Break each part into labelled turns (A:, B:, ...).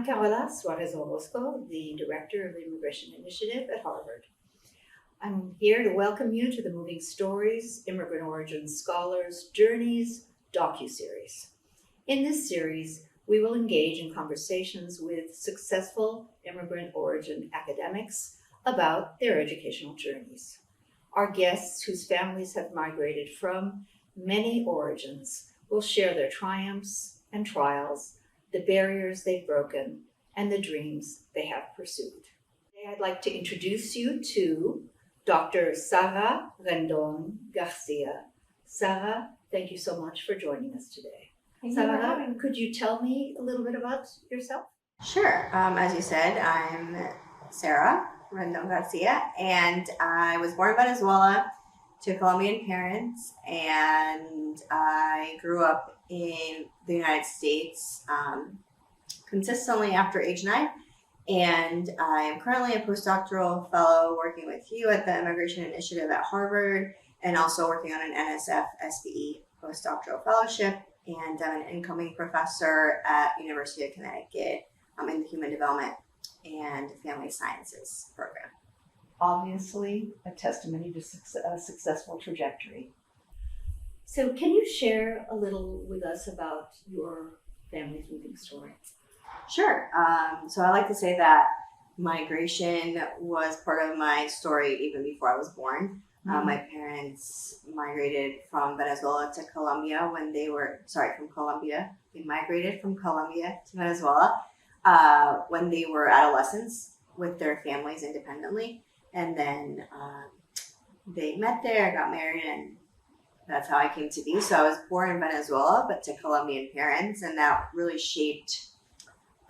A: Carola Suarez Orozco, the Director of the Immigration Initiative at Harvard. I'm here to welcome you to the Moving Stories, Immigrant Origin Scholars' Journeys docuseries. In this series, we will engage in conversations with successful immigrant origin academics about their educational journeys. Our guests, whose families have migrated from many origins, will share their triumphs and trials, the barriers they've broken, and the dreams they have pursued. Today, I'd like to introduce you to Dr. Sarah Rendón Garcia. Sarah, thank you so much for joining us today. Sarah, could you tell me a little bit about yourself?
B: Sure. As you said, I'm Sarah Rendón Garcia, and I was born in Venezuela to Colombian parents, and I grew up in the United States consistently after age 9. And I am currently a postdoctoral fellow working with you at the Immigration Initiative at Harvard, and also working on an NSF SBE postdoctoral fellowship. And I'm an incoming professor at University of Connecticut in the Human Development and Family Sciences program.
A: Obviously, a testimony to a successful trajectory. So can you share a little with us about your family's moving story?
B: Sure. So I like to say that migration was part of my story even before I was born. My parents migrated from Venezuela to Colombia They migrated from Colombia to Venezuela when they were adolescents with their families independently. And then they met there, got married, and that's how I came to be. So I was born in Venezuela, but to Colombian parents, and that really shaped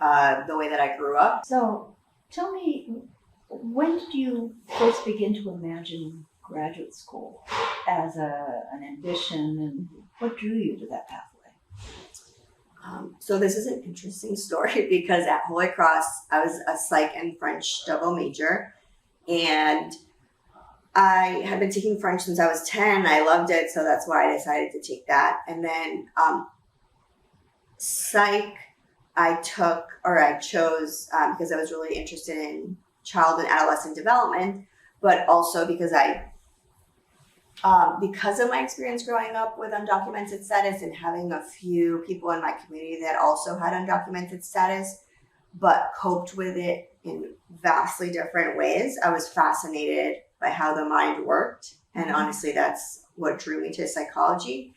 B: the way that I grew up.
A: So tell me, when did you first begin to imagine graduate school as an ambition, and what drew you to that pathway?
B: So this is an interesting story because at Holy Cross, I was a psych and French double major, and I had been taking French since I was 10. I loved it, so that's why I decided to take that. And then psych I chose because I was really interested in child and adolescent development, but also because because of my experience growing up with undocumented status and having a few people in my community that also had undocumented status, but coped with it in vastly different ways, I was fascinated by how the mind worked. And honestly, that's what drew me to psychology.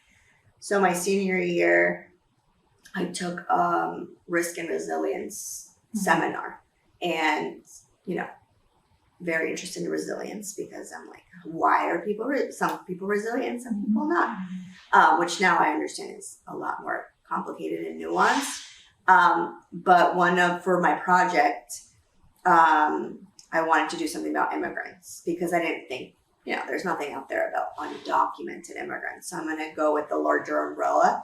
B: So my senior year, I took risk and resilience seminar, and, very interested in resilience because I'm like, why are some people resilient, some people not? Which now I understand is a lot more complicated and nuanced. But for my project, I wanted to do something about immigrants because I didn't think, there's nothing out there about undocumented immigrants. So I'm going to go with the larger umbrella.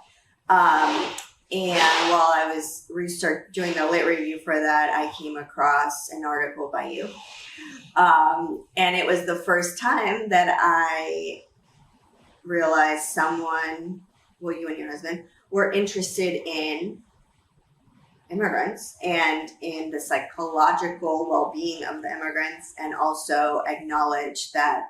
B: And while I was doing the lit review for that, I came across an article by you. And it was the first time that I realized you and your husband, were interested in immigrants and in the psychological well-being of the immigrants, and also acknowledge that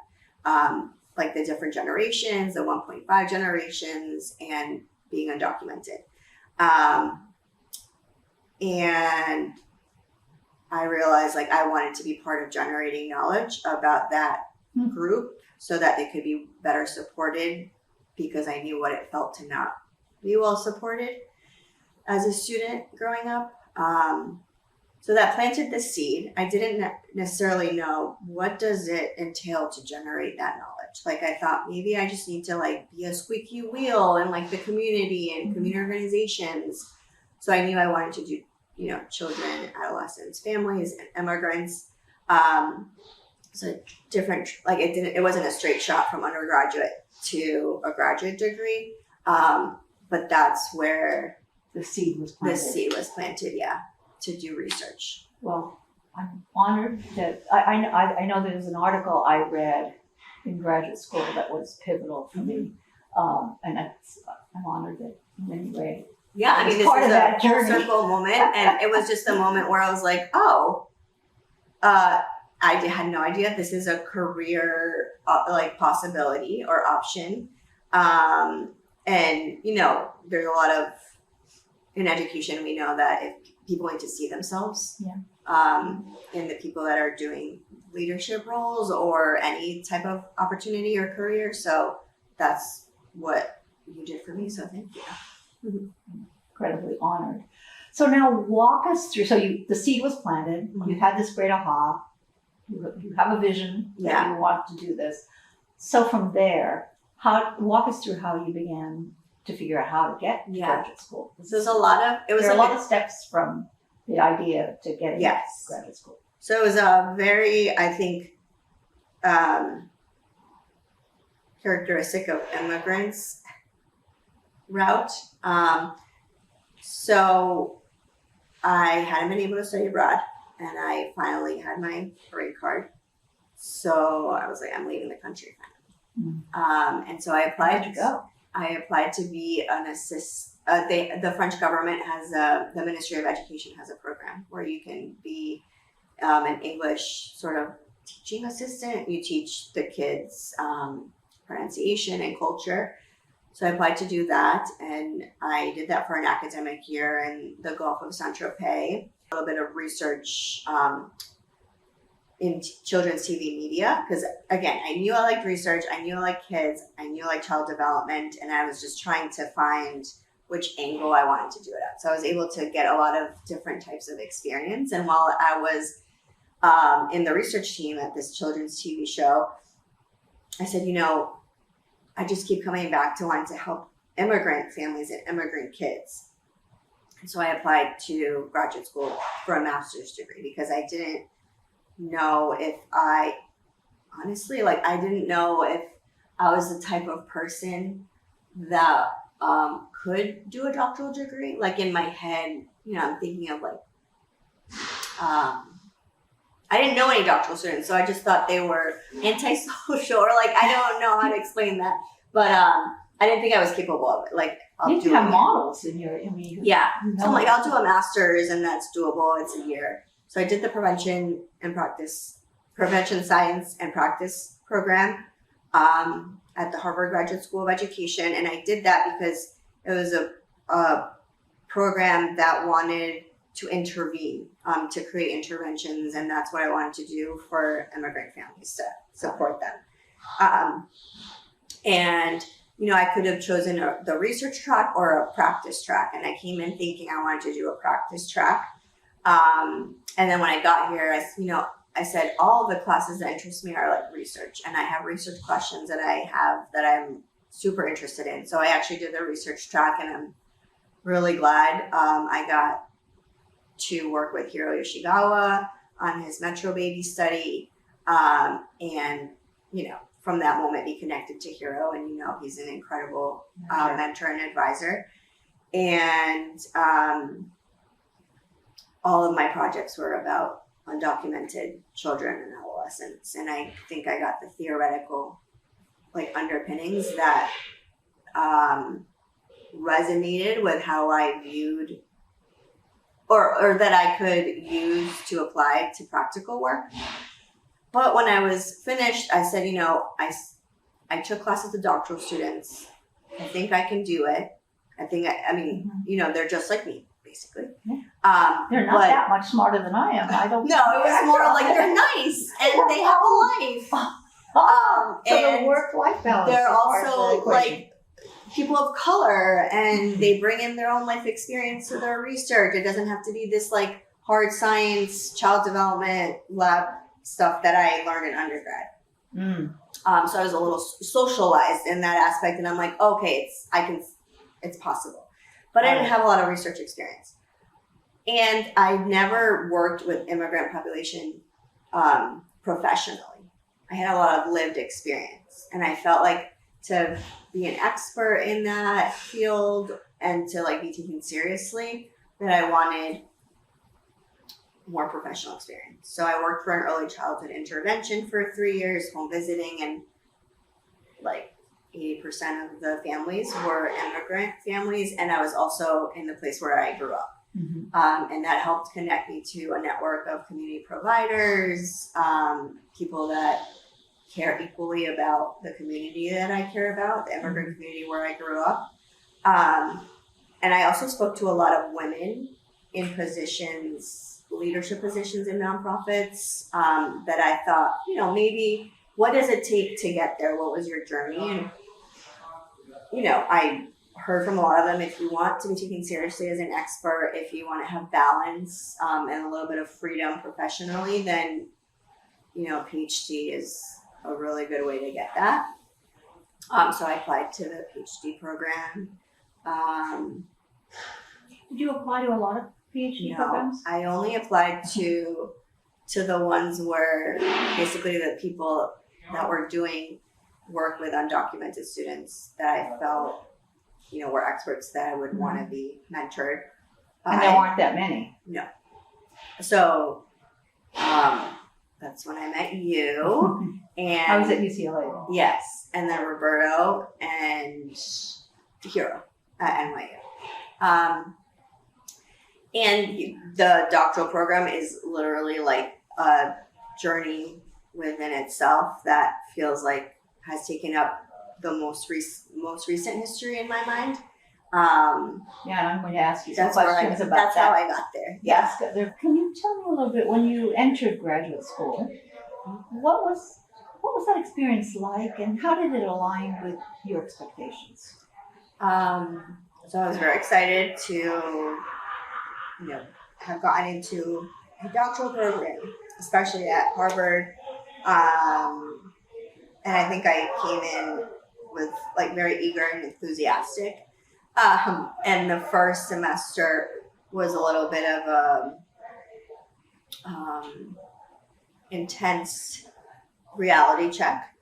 B: the different generations, the 1.5 generations, and being undocumented. And I realized I wanted to be part of generating knowledge about that group so that they could be better supported, because I knew what it felt to not be well supported as a student growing up. So that planted the seed. I didn't necessarily know what does it entail to generate that knowledge. I thought maybe I just need to be a squeaky wheel in the community and community organizations. So I knew I wanted to do, children, adolescents, families, and immigrants. So different, it wasn't a straight shot from undergraduate to a graduate degree. But that's where
A: the seed was planted.
B: Yeah, to do research.
A: Well, I'm honored that I know there's an article I read in graduate school that was pivotal for me, and I'm honored that in any way
B: Yeah, I mean, this
A: part
B: is
A: of
B: a
A: that
B: full
A: journey.
B: circle moment, and it was just a moment where I was like, had no idea this is a career possibility or option. And there's a lot of in education. We know that if people need to see themselves, in the people that are doing leadership roles or any type of opportunity or career. So that's what you did for me. So thank you.
A: Incredibly honored. So now walk us through. So the seed was planted.
B: Mhm.
A: You had this great aha. You have a vision that you want to do this. So from there, walk us through how you began to figure out how to get to graduate school.
B: So there are a lot of
A: steps from the idea to getting to graduate school.
B: So it was a very, I think, characteristic of immigrants route. So I hadn't been able to study abroad, and I finally had my green card. So I was like, I'm leaving the country finally. And so I applied
A: to go.
B: I applied to be an the French government has the Ministry of Education has a program where you can be an English sort of teaching assistant. You teach the kids pronunciation and culture. So I applied to do that, and I did that for an academic year in the Gulf of Saint-Tropez. A little bit of research in children's TV media, because again, I knew I liked research, I knew I liked kids, I knew I liked child development, and I was just trying to find which angle I wanted to do it at. So I was able to get a lot of different types of experience. And while I was in the research team at this children's TV show, I said, I just keep coming back to wanting to help immigrant families and immigrant kids. And so I applied to graduate school for a master's degree because I didn't know if I didn't know if I was the type of person that could do a doctoral degree. Like in my head, I'm thinking of I didn't know any doctoral students, so I just thought they were antisocial or I don't know how to explain that. But I didn't think I was capable of it.
A: You have models in your,
B: So I'm I'll do a master's and that's doable. It's a year. So I did the prevention science and practice program at the Harvard Graduate School of Education. And I did that because it was a program that wanted to intervene, to create interventions. And that's what I wanted to do for immigrant families, to support them. And I could have chosen the research track or a practice track. And I came in thinking I wanted to do a practice track. And then when I got here, I said, all of the classes that interest me are research. And I have research questions that I'm super interested in. So I actually did the research track, and I'm really glad I got to work with Hiro Yoshigawa on his Metro Baby study. And, from that moment be connected to Hiro, and he's an incredible mentor and advisor. And all of my projects were about undocumented children and adolescents, and I think I got the theoretical underpinnings that resonated with how I viewed or that I could use to apply to practical work. But when I was finished, I said, I took classes with doctoral students. I think I can do it. They're just like me, basically.
A: They're not that much smarter than I am. I don't
B: know. No, it was more they're nice and they have a life.
A: So the work-life balance.
B: They're also people of color, and they bring in their own life experience to their research. It doesn't have to be this hard science, child development lab stuff that I learned in undergrad. So I was a little socialized in that aspect, and I'm okay, it's possible. But I didn't have a lot of research experience. And I never worked with immigrant population professionally. I had a lot of lived experience, and I felt to be an expert in that field and to be taken seriously, that I wanted more professional experience. So I worked for an early childhood intervention for 3 years, home visiting, and 80% of the families were immigrant families, and I was also in the place where I grew up. And that helped connect me to a network of community providers, people that care equally about the community that I care about, the immigrant community where I grew up. And I also spoke to a lot of women in positions, leadership positions in nonprofits, that I thought, maybe what does it take to get there? What was your journey? And, I heard from a lot of them, if you want to be taken seriously as an expert, if you want to have balance and a little bit of freedom professionally, then, a PhD is a really good way to get that. So I applied to the PhD program.
A: Did you apply to a lot of PhD programs?
B: I only applied to the ones where basically the people that were doing work with undocumented students that I felt, were experts that I would want to be mentored.
A: And there aren't that many.
B: No. So that's when I met you. And
A: I was at UCLA.
B: Yes. And then Roberto and Hero at NYU. And the doctoral program is literally like a journey within itself that feels like has taken up the most recent history in my mind.
A: And I'm going to ask you some questions about
B: that's
A: that.
B: How I got there.
A: Yes. Can you tell me a little bit, when you entered graduate school, what was that experience like, and how did it align with your expectations?
B: So I was very excited to, have gotten into a doctoral program, especially at Harvard. And I think I came in with very eager and enthusiastic. And the first semester was a little bit of a intense reality check.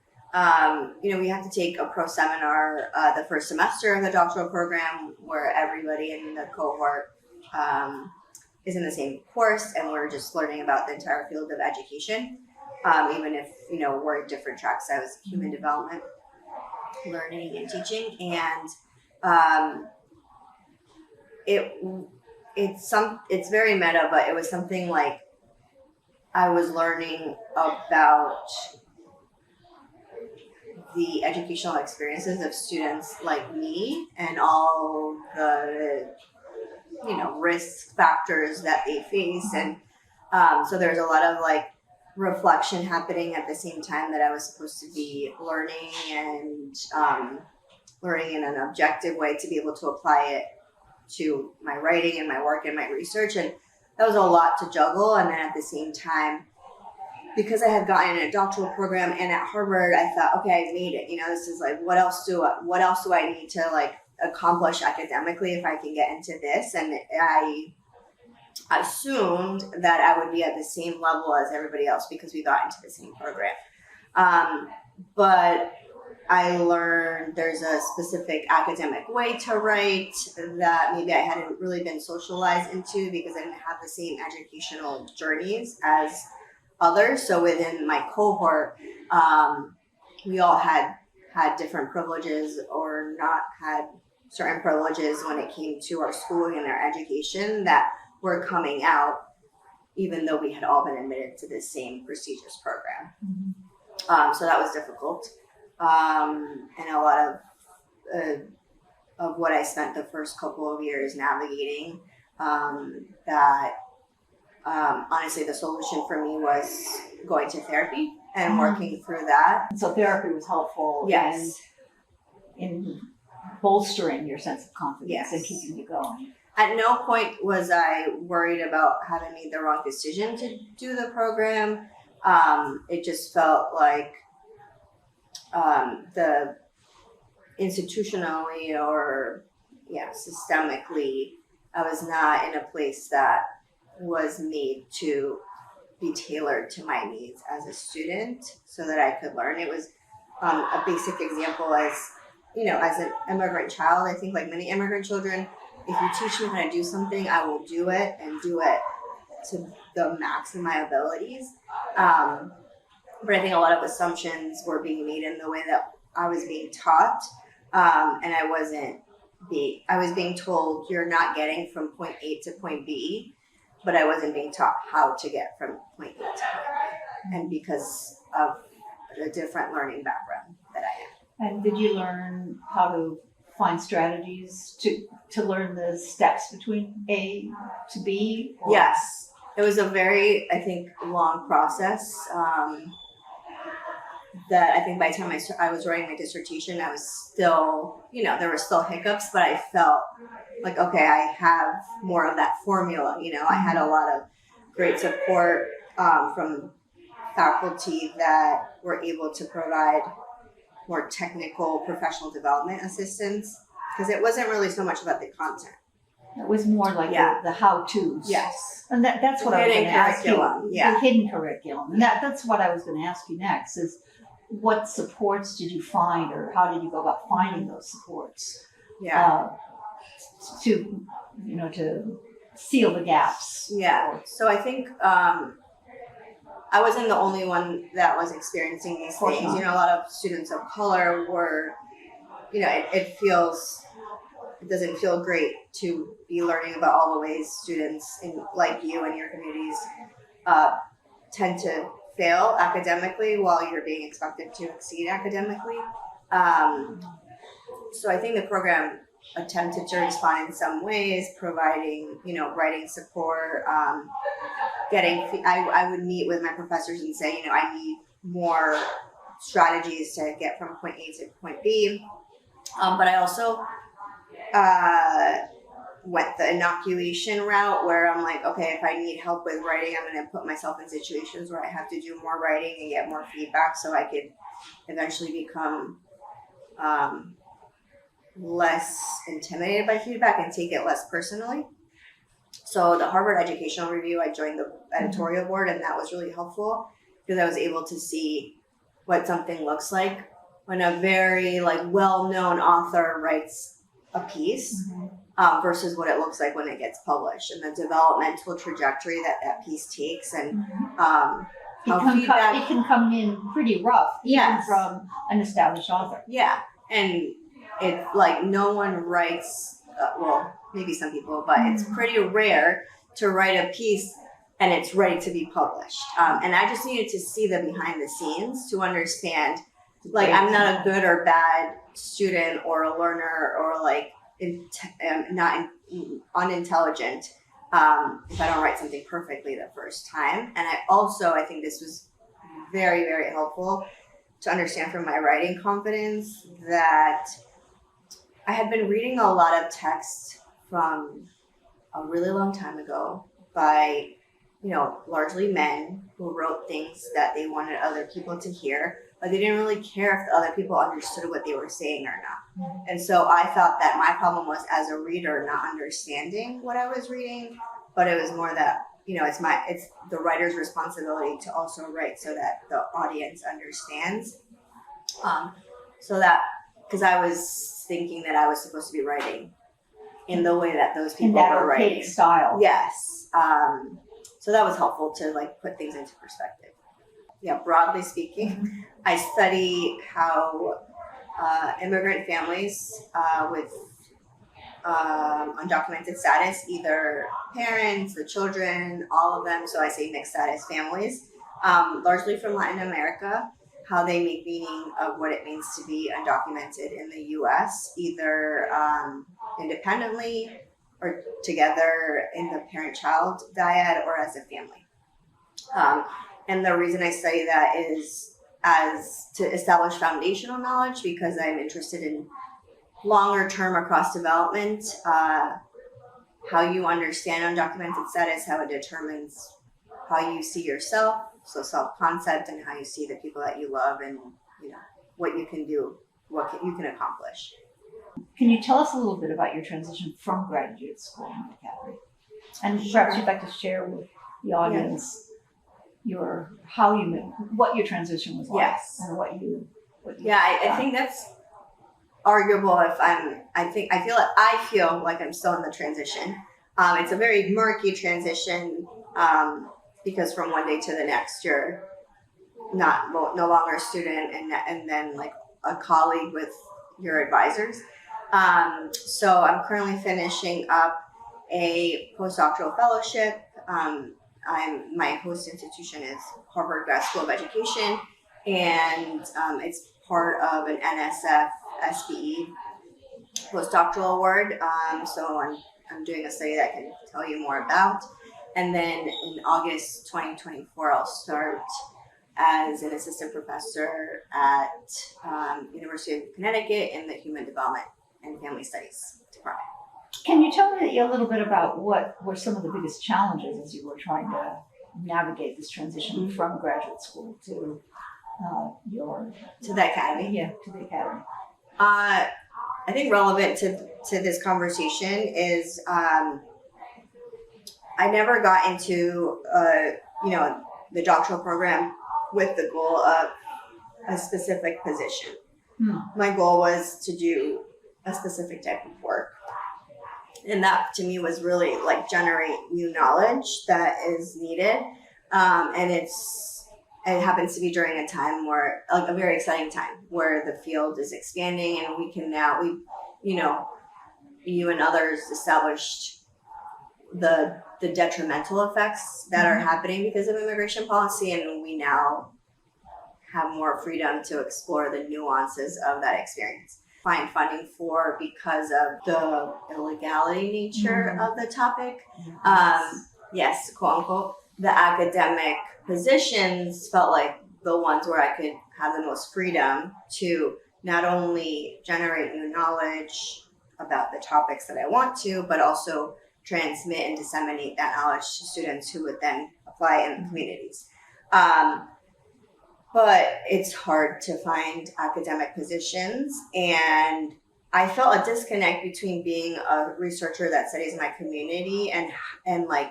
B: We have to take a pro seminar the first semester of the doctoral program where everybody in the cohort is in the same course, and we're just learning about the entire field of education. Even if, we're in different tracks. I was human development, learning and teaching. And it's very meta, but it was something like I was learning about the educational experiences of students like me and all the, risk factors that they face. And so there's a lot of reflection happening at the same time that I was supposed to be learning and learning in an objective way to be able to apply it to my writing and my work and my research. And that was a lot to juggle. And then at the same time, because I had gotten a doctoral program and at Harvard, I thought, okay, I made it. This is what else do I need to accomplish academically if I can get into this? And I assumed that I would be at the same level as everybody else because we got into the same program. But I learned there's a specific academic way to write that maybe I hadn't really been socialized into because I didn't have the same educational journeys as others. So within my cohort, we all had different privileges or not had certain privileges when it came to our schooling and our education that were coming out, even though we had all been admitted to the same prestigious program. So that was difficult. And a lot of what I spent the first couple of years navigating, honestly, the solution for me was going to therapy and working through that.
A: So therapy was helpful.
B: Yes.
A: in bolstering your sense of confidence
B: Yes.
A: and keeping you going.
B: At no point was I worried about having made the wrong decision to do the program. It just felt like the institutionally or systemically, I was not in a place that was made to be tailored to my needs as a student so that I could learn. It was a basic example as an immigrant child. I think like many immigrant children, if you teach me how to do something, I will do it and do it to the max of my abilities. But I think a lot of assumptions were being made in the way that I was being taught, and I was being told you're not getting from point A to point B, but I wasn't being taught how to get from point A to point B, and because of a different learning background that I am.
A: And did you learn how to find strategies to learn the steps between A to B? Or?
B: Yes, it was a very, I think, long process. That I think by the time I was writing my dissertation, I was still, there were still hiccups, but I felt like, okay, I have more of that formula. I had a lot of great support from faculty that were able to provide more technical professional development assistance, because it wasn't really so much about the content.
A: It was more like the how-tos.
B: Yes.
A: And that's what I was going to ask you.
B: The
A: hidden curriculum. And that's what I was going to ask you next is, what supports did you find, or how did you go about finding those supports? To seal the gaps.
B: Yeah. So I think I wasn't the only one that was experiencing these things. A lot of students of color were, it doesn't feel great to be learning about all the ways students like you and your communities tend to fail academically while you're being expected to exceed academically. So I think the program attempted to respond in some ways, providing, writing support, I would meet with my professors and say, I need more strategies to get from point A to point B. But I also went the inoculation route, where I'm like, okay, if I need help with writing, I'm going to put myself in situations where I have to do more writing and get more feedback, so I could eventually become less intimidated by feedback and take it less personally. So the Harvard Educational Review, I joined the editorial board, and that was really helpful because I was able to see what something looks like when a very well-known author writes a piece. Versus what it looks like when it gets published, and the developmental trajectory that piece takes, and
A: it can come in pretty rough, even from an established author.
B: Yeah, and it's like no one writes, well, maybe some people, but it's pretty rare to write a piece and it's ready to be published. And I just needed to see the behind the scenes to understand, I'm not a good or bad student or a learner or unintelligent if I don't write something perfectly the first time. And I think this was very, very helpful to understand from my writing confidence that I had been reading a lot of text from a really long time ago by, largely men who wrote things that they wanted other people to hear, but they didn't really care if the other people understood what they were saying or not. And so I thought that my problem was, as a reader, not understanding what I was reading, but it was more that, it's the writer's responsibility to also write so that the audience understands. Because I was thinking that I was supposed to be writing in the way that those people were writing.
A: Style.
B: Yes. So that was helpful to put things into perspective. Yeah, broadly speaking, I study how immigrant families with undocumented status, either parents, the children, all of them, so I say mixed status families, largely from Latin America, how they make meaning of what it means to be undocumented in the U.S., either independently or together in the parent-child dyad or as a family. And the reason I study that is as to establish foundational knowledge, because I'm interested in longer term across development, how you understand undocumented status, how it determines how you see yourself, so self-concept, and how you see the people that you love, and what you can do, you can accomplish.
A: Can you tell us a little bit about your transition from graduate school to the academy? And perhaps you'd like to share with the audience what your transition was like.
B: Yes.
A: And what you
B: I think that's arguable. If I feel like I'm still in the transition. It's a very murky transition because from one day to the next you're no longer a student, and then a colleague with your advisors. So I'm currently finishing up a postdoctoral fellowship. My host institution is Harvard Grad School of Education, and it's part of an NSF SBE postdoctoral award. So I'm doing a study that I can tell you more about. And then in August 2024, I'll start as an assistant professor at University of Connecticut in the Human Development and Family Studies department.
A: Can you tell me a little bit about what were some of the biggest challenges as you were trying to navigate this transition from graduate school to
B: to the academy?
A: Yeah, to the academy.
B: I think relevant to this conversation is I never got into the doctoral program with the goal of a specific position. My goal was to do a specific type of work. And that to me was really like generate new knowledge that is needed. And it happens to be during a time where, like a very exciting time where the field is expanding and we can now, you and others established the detrimental effects that are happening because of immigration policy, and we now have more freedom to explore the nuances of that experience. Find funding for because of the illegality nature of the topic. Yes, quote unquote. The academic positions felt like the ones where I could have the most freedom to not only generate new knowledge about the topics that I want to, but also transmit and disseminate that knowledge to students who would then apply in the communities. But it's hard to find academic positions, and I felt a disconnect between being a researcher that studies my community and like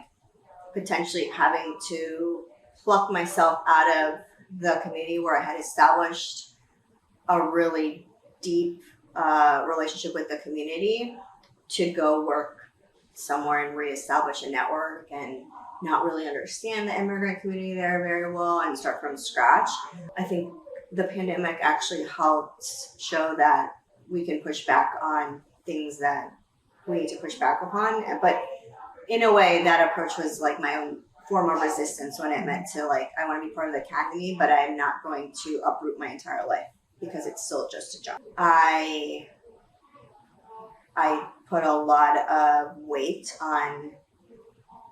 B: potentially having to pluck myself out of the community where I had established a really deep relationship with the community to go work somewhere and reestablish a network and not really understand the immigrant community there very well and start from scratch. I think the pandemic actually helped show that we can push back on things that we need to push back upon. But in a way, that approach was like my own form of resistance when it meant to like, I want to be part of the academy, but I'm not going to uproot my entire life because it's still just a job. I put a lot of weight on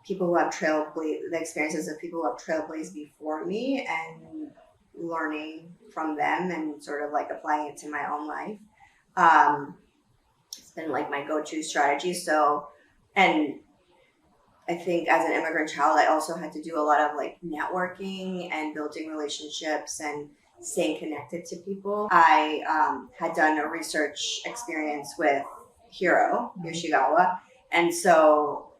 B: people who have the experiences of people who have trailblazed before me and learning from them and sort of like applying it to my own life. It's been like my go-to strategy. So, and I think as an immigrant child, I also had to do a lot of like networking and building relationships and staying connected to people. I had done a research experience with Hiro Yoshigawa. And so,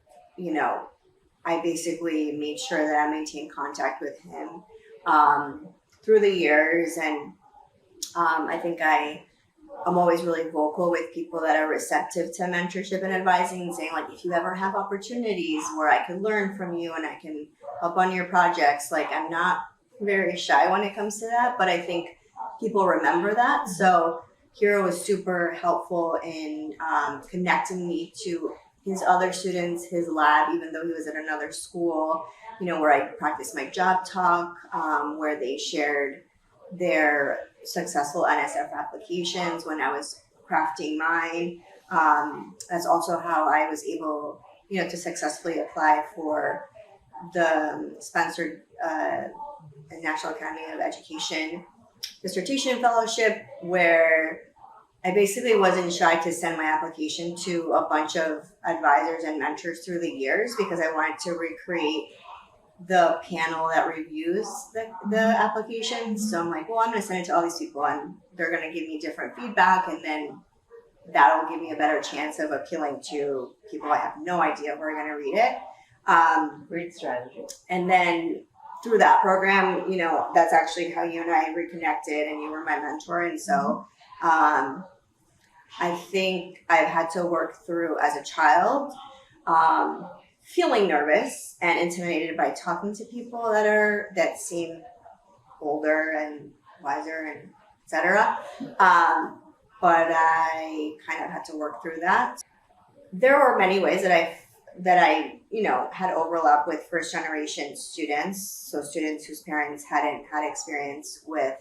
B: I basically made sure that I maintained contact with him through the years. And I think I'm always really vocal with people that are receptive to mentorship and advising and saying, like, if you ever have opportunities where I can learn from you and I can help on your projects, like, I'm not very shy when it comes to that, but I think people remember that. So Hiro was super helpful in connecting me to his other students, his lab, even though he was at another school, where I practiced my job talk, where they shared their successful NSF applications when I was crafting mine. That's also how I was able, to successfully apply for the sponsored National Academy of Education dissertation fellowship, where I basically wasn't shy to send my application to a bunch of advisors and mentors through the years because I wanted to recreate the panel that reviews the application. So I'm like, well, I'm going to send it to all these people and they're going to give me different feedback, and then that'll give me a better chance of appealing to people I have no idea who are going to read it.
A: Great strategy.
B: And then through that program, that's actually how you and I reconnected, and you were my mentor. And so I think I've had to work through as a child, feeling nervous and intimidated by talking to people that seem older and wiser and etc. But I kind of had to work through that. There were many ways that I had overlap with first generation students, so students whose parents hadn't had experience with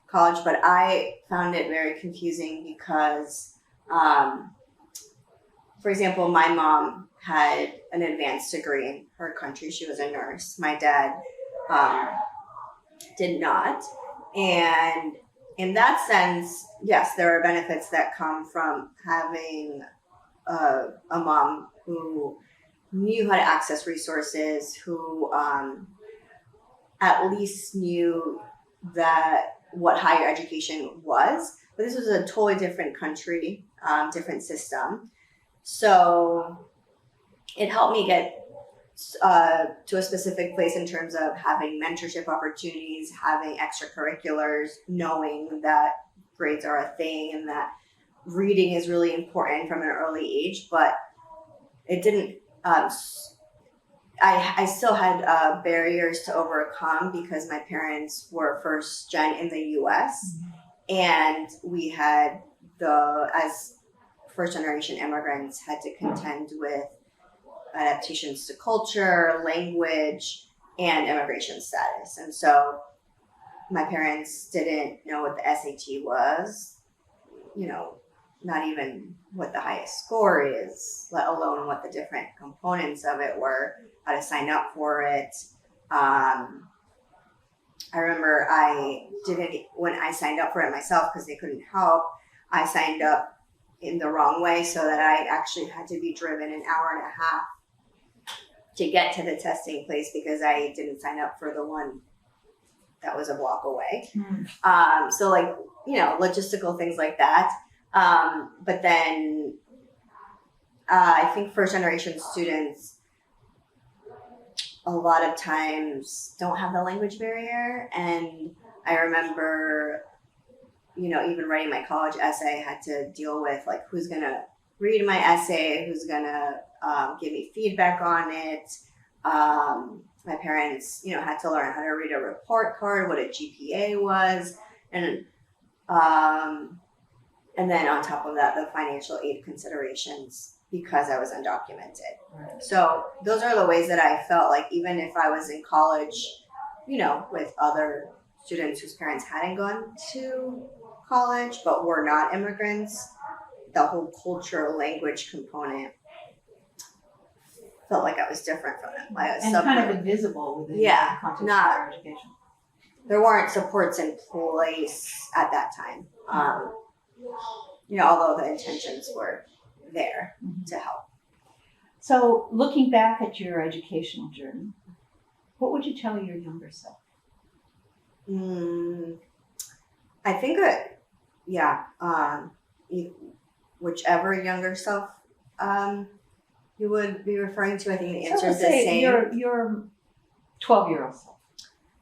B: college, but I found it very confusing because, for example, my mom had an advanced degree in her country. She was a nurse. My dad did not. And in that sense, yes, there are benefits that come from having a mom who knew how to access resources, who at least knew what higher education was. But this was a totally different country, different system. So it helped me get to a specific place in terms of having mentorship opportunities, having extracurriculars, knowing that grades are a thing and that reading is really important from an early age. But it didn't, I still had barriers to overcome because my parents were first gen in the US, and we had as first generation immigrants, had to contend with adaptations to culture, language, and immigration status. And so my parents didn't know what the SAT was, not even what the highest score is, let alone what the different components of it were, how to sign up for it. I remember when I signed up for it myself, because they couldn't help, I signed up in the wrong way, so that I actually had to be driven an hour and a half to get to the testing place because I didn't sign up for the one that was a block away. So logistical things like that. But then I think first generation students a lot of times don't have the language barrier. And I remember, even writing my college essay, I had to deal with who's going to read my essay, who's going to give me feedback on it. My parents, had to learn how to read a report card, what a GPA was. And then on top of that, the financial aid considerations because I was undocumented. Right. So those are the ways that I felt like even if I was in college, with other students whose parents hadn't gone to college but were not immigrants, the whole cultural language component felt like I was different from them.
A: Kind of invisible within the context of higher education.
B: There weren't supports in place at that time. Although the intentions were there to help.
A: So looking back at your educational journey, what would you tell your younger self?
B: I think whichever younger self you would be referring to, I think the answer is the same.
A: Your 12-year-old self.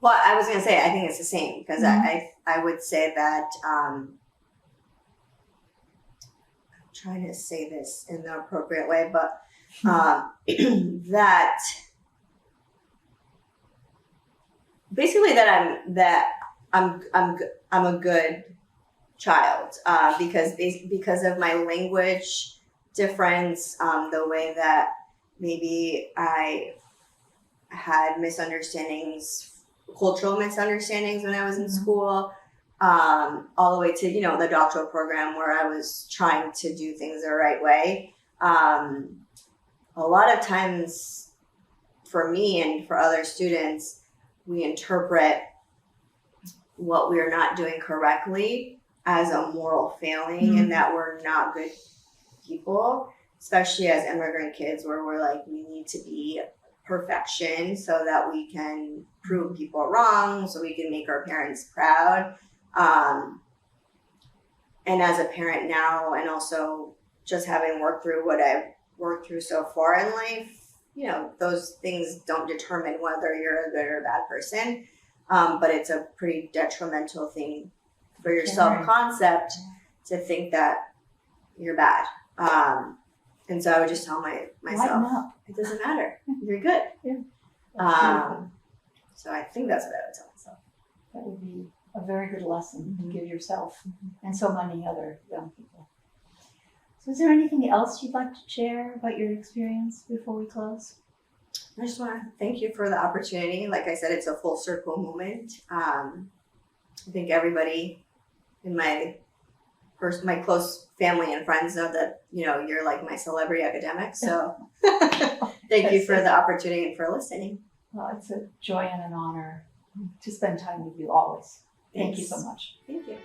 B: Well, I was going to say, I think it's the same because I would say that, I'm trying to say this in the appropriate way, but that basically that I'm a good child because of my language difference, the way that maybe I had cultural misunderstandings when I was in school, all the way to, the doctoral program where I was trying to do things the right way. A lot of times for me and for other students, we interpret what we are not doing correctly as a moral failing and that we're not good people, especially as immigrant kids, where we're like, we need to be perfection so that we can prove people wrong, so we can make our parents proud. And as a parent now, and also just having worked through what I've worked through so far in life, those things don't determine whether you're a good or bad person. But it's a pretty detrimental thing for your self-concept to think that you're bad. And so I would just tell myself, it doesn't matter. You're good.
A: Yeah.
B: So I think that's what I would tell myself.
A: That would be
C: a very good lesson to give yourself and so many other young people. So is there anything else you'd like to share about your experience before we close?
B: I just want to thank you for the opportunity. Like I said, it's a full circle moment. I think everybody in my close family and friends know that, you're like my celebrity academic. So thank you for the opportunity and for listening.
C: Well, it's a joy and an honor to spend time with you always. Thank you so much.
B: Thank you.